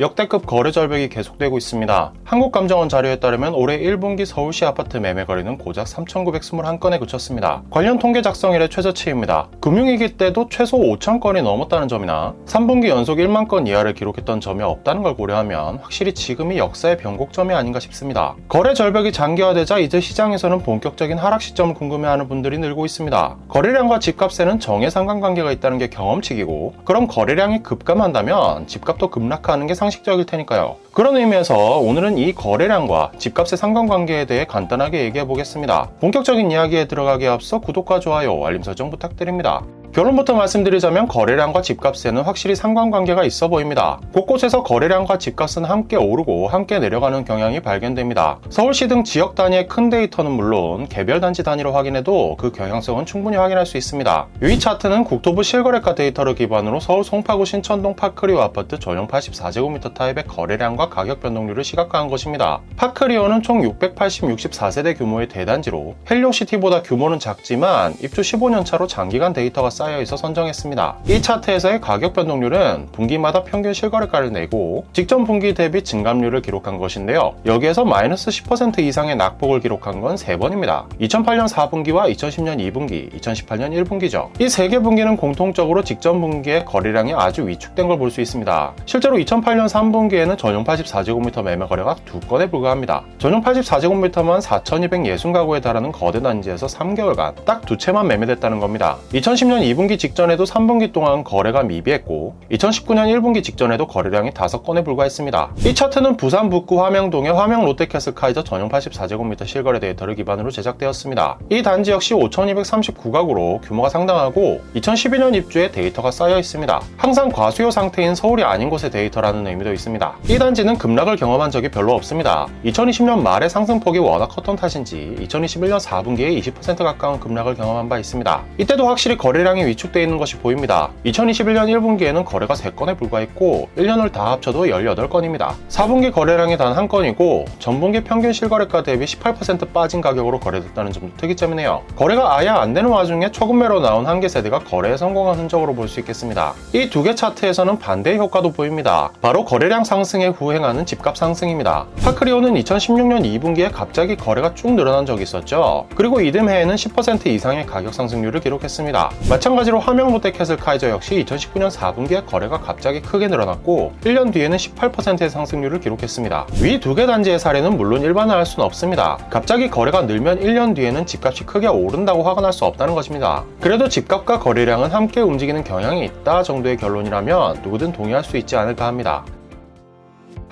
역대급 거래 절벽이 계속되고 있습니다. 한국감정원 자료에 따르면 올해 1분기 서울시 아파트 매매 거래는 고작 3,921건에 그쳤습니다. 관련 통계 작성 이래 최저치입니다. 금융위기 때도 최소 5,000건이 넘었다는 점이나 3분기 연속 1만 건 이하를 기록했던 점이 없다는 걸 고려하면 확실히 지금이 역사의 변곡점이 아닌가 싶습니다. 거래 절벽이 장기화되자 이제 시장에서는 본격적인 하락 시점을 궁금해하는 분들이 늘고 있습니다. 거래량과 집값에는 정의 상관관계가 있다는 게 경험칙이고, 그럼 거래량이 급감한다면 집값도 급락하는 게 상식적일 테니까요. 그런 의미에서 오늘은 이 거래량과 집값의 상관관계에 대해 간단하게 얘기해 보겠습니다. 본격적인 이야기에 들어가기에 앞서 구독과 좋아요, 알림 설정 부탁드립니다. 결론부터 말씀드리자면 거래량과 집값에는 확실히 상관관계가 있어 보입니다. 곳곳에서 거래량과 집값은 함께 오르고 함께 내려가는 경향이 발견됩니다. 서울시 등 지역 단위의 큰 데이터는 물론 개별 단지 단위로 확인해도 그 경향성은 충분히 확인할 수 있습니다. 이 차트는 국토부 실거래가 데이터를 기반으로 서울 송파구 신천동 파크리오 아파트 전용 84제곱미터 타입의 거래량과 가격 변동률을 시각화한 것입니다. 파크리오는 총 64세대 규모의 대단지로 헬리오시티보다 규모는 작지만 입주 15년 차로 장기간 데이터가 쌓여있어 선정했습니다. 이 차트에서의 가격 변동률은 분기마다 평균 실거래가를 내고 직전 분기 대비 증감률을 기록한 것인데요. 여기에서 마이너스 10% 이상의 낙폭을 기록한 건 3번입니다. 2008년 4분기와 2010년 2분기, 2018년 1분기죠. 이 3개 분기는 공통적으로 직전 분기의 거래량이 아주 위축된 걸 볼 수 있습니다. 실제로 2008년 3분기에는 전용 84제곱미터 매매 거래가 2건에 불과합니다. 전용 84제곱미터만 4,260가구에 달하는 거대 단지에서 3개월간 딱 2채만 매매됐다는 겁니다. 2010년 2분기 직전에도 3분기 동안 거래가 미비했고 2019년 1분기 직전에도 거래량이 5건에 불과했습니다. 이 차트는 부산 북구 화명동의 화명 롯데캐슬카이저 전용 84제곱미터 실거래 데이터를 기반으로 제작되었습니다. 이 단지 역시 5,239가구로 규모가 상당하고 2012년 입주에 데이터가 쌓여 있습니다. 항상 과수요 상태인 서울이 아닌 곳의 데이터라는 의미도 있습니다. 이 단지는 급락을 경험한 적이 별로 없습니다. 2020년 말에 상승폭이 워낙 컸던 탓인지 2021년 4분기에 20% 가까운 급락을 경험한 바 있습니다. 이때도 확실히 거래량이 위축되어 있는 것이 보입니다. 2021년 1분기에는 거래가 3건에 불과했고 1년을 다 합쳐도 18건입니다. 4분기 거래량이 단 1건이고 전분기 평균 실거래가 대비 18% 빠진 가격으로 거래됐다는 점도 특이점이네요. 거래가 아예 안 되는 와중에 초급매로 나온 한 개 세대가 거래에 성공한 흔적으로 볼 수 있겠습니다. 이 두 개 차트에서는 반대의 효과도 보입니다. 바로 거래량 상승에 후행하는 집값 상승입니다. 파크리오는 2016년 2분기에 갑자기 거래가 쭉 늘어난 적이 있었죠. 그리고 이듬해에는 10% 이상의 가격 상승률을 기록했습니다. 마찬가지로 화명 롯데캐슬카이저 역시 2019년 4분기에 거래가 갑자기 크게 늘어났고 1년 뒤에는 18%의 상승률을 기록했습니다. 위 두 개 단지의 사례는 물론 일반화할 수는 없습니다. 갑자기 거래가 늘면 1년 뒤에는 집값이 크게 오른다고 확언할 수 없다는 것입니다. 그래도 집값과 거래량은 함께 움직이는 경향이 있다 정도의 결론이라면 누구든 동의할 수 있지 않을까 합니다.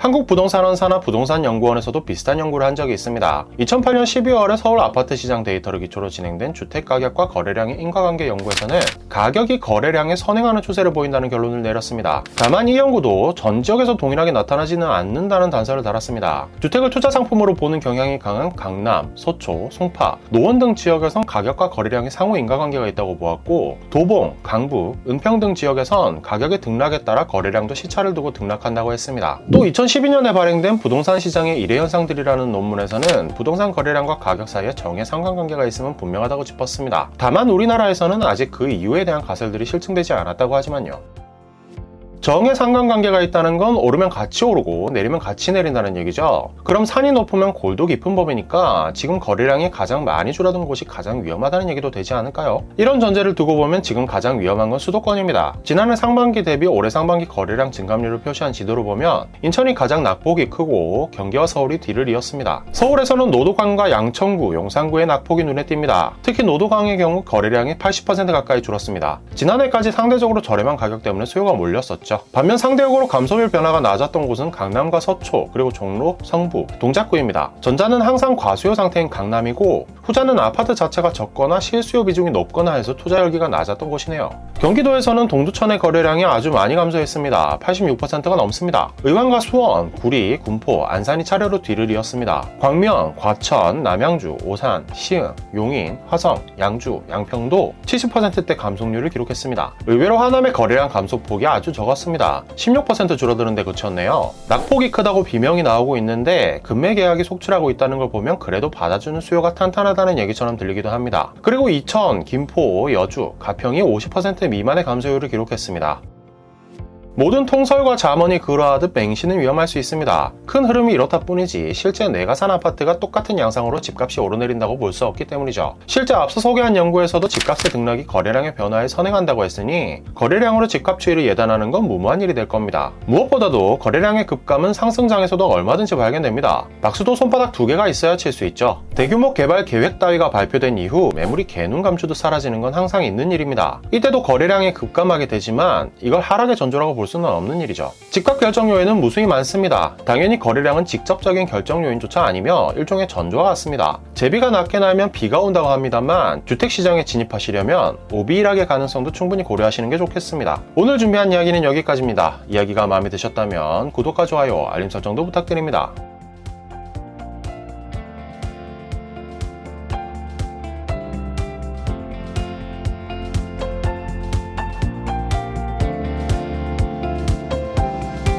한국부동산원사나 부동산연구원에서도 비슷한 연구를 한 적이 있습니다. 2008년 12월에 서울 아파트 시장 데이터를 기초로 진행된 주택가격과 거래량의 인과관계 연구에서는 가격이 거래량에 선행하는 추세를 보인다는 결론을 내렸습니다. 다만 이 연구도 전 지역에서 동일하게 나타나지는 않는다는 단서를 달았습니다. 주택을 투자 상품으로 보는 경향이 강한 강남, 서초, 송파, 노원 등 지역에선 가격과 거래량이 상호 인과관계가 있다고 보았고 도봉, 강북, 은평 등 지역에선 가격의 등락에 따라 거래량도 시차를 두고 등락한다고 했습니다. 또 2012년에 발행된 부동산 시장의 일회 현상들이라는 논문에서는 부동산 거래량과 가격 사이에 정의 상관관계가 있음은 분명하다고 짚었습니다. 다만 우리나라에서는 아직 그 이유에 대한 가설들이 실증되지 않았다고 하지만요. 정의 상관관계가 있다는 건 오르면 같이 오르고 내리면 같이 내린다는 얘기죠. 그럼 산이 높으면 골도 깊은 법이니까 지금 거래량이 가장 많이 줄어든 곳이 가장 위험하다는 얘기도 되지 않을까요? 이런 전제를 두고 보면 지금 가장 위험한 건 수도권입니다. 지난해 상반기 대비 올해 상반기 거래량 증감률을 표시한 지도를 보면 인천이 가장 낙폭이 크고 경기와 서울이 뒤를 이었습니다. 서울에서는 노도강과 양천구, 용산구의 낙폭이 눈에 띕니다. 특히 노도강의 경우 거래량이 80% 가까이 줄었습니다. 지난해까지 상대적으로 저렴한 가격 때문에 수요가 몰렸었죠. 반면 상대적으로 감소율 변화가 낮았던 곳은 강남과 서초, 그리고 종로, 성북, 동작구입니다. 전자는 항상 과수요 상태인 강남이고 후자는 아파트 자체가 적거나 실수요 비중이 높거나 해서 투자 열기가 낮았던 곳이네요. 경기도에서는 동두천의 거래량이 아주 많이 감소했습니다. 86%가 넘습니다. 의왕과 수원, 구리, 군포, 안산이 차례로 뒤를 이었습니다. 광명, 과천, 남양주, 오산, 시흥, 용인, 화성, 양주, 양평도 70%대 감소률을 기록했습니다. 의외로 하남의 거래량 감소폭이 아주 적었습니다. 16% 줄어드는 데 그쳤네요. 낙폭이 크다고 비명이 나오고 있는데 금매 계약이 속출하고 있다는 걸 보면 그래도 받아주는 수요가 탄탄하다는 얘기처럼 들리기도 합니다. 그리고 이천, 김포, 여주, 가평이 50% 미만의 감소율을 기록했습니다. 모든 통설과 잠언이 그러하듯 맹신은 위험할 수 있습니다. 큰 흐름이 이렇다 뿐이지 실제 내가 산 아파트가 똑같은 양상으로 집값이 오르내린다고 볼 수 없기 때문이죠. 실제 앞서 소개한 연구에서도 집값의 등락이 거래량의 변화에 선행한다고 했으니 거래량으로 집값 추이를 예단하는 건 무모한 일이 될 겁니다. 무엇보다도 거래량의 급감은 상승장에서도 얼마든지 발견됩니다. 박수도 손바닥 2개가 있어야 칠 수 있죠. 대규모 개발 계획 따위가 발표된 이후 매물이 개눈 감추듯 사라지는 건 항상 있는 일입니다. 이때도 거래량이 급감하게 되지만 이걸 하락의 전조라고 볼 수는 없는 일이죠. 집값 결정 요인은 무수히 많습니다. 당연히 거래량은 직접적인 결정 요인조차 아니며 일종의 전조와 같습니다. 제비가 낮게 날면 비가 온다고 합니다만 주택시장에 진입하시려면 오비일하게 가능성도 충분히 고려하시는 게 좋겠습니다. 오늘 준비한 이야기는 여기까지입니다. 이야기가 마음에 드셨다면 구독과 좋아요, 알림 설정도 부탁드립니다.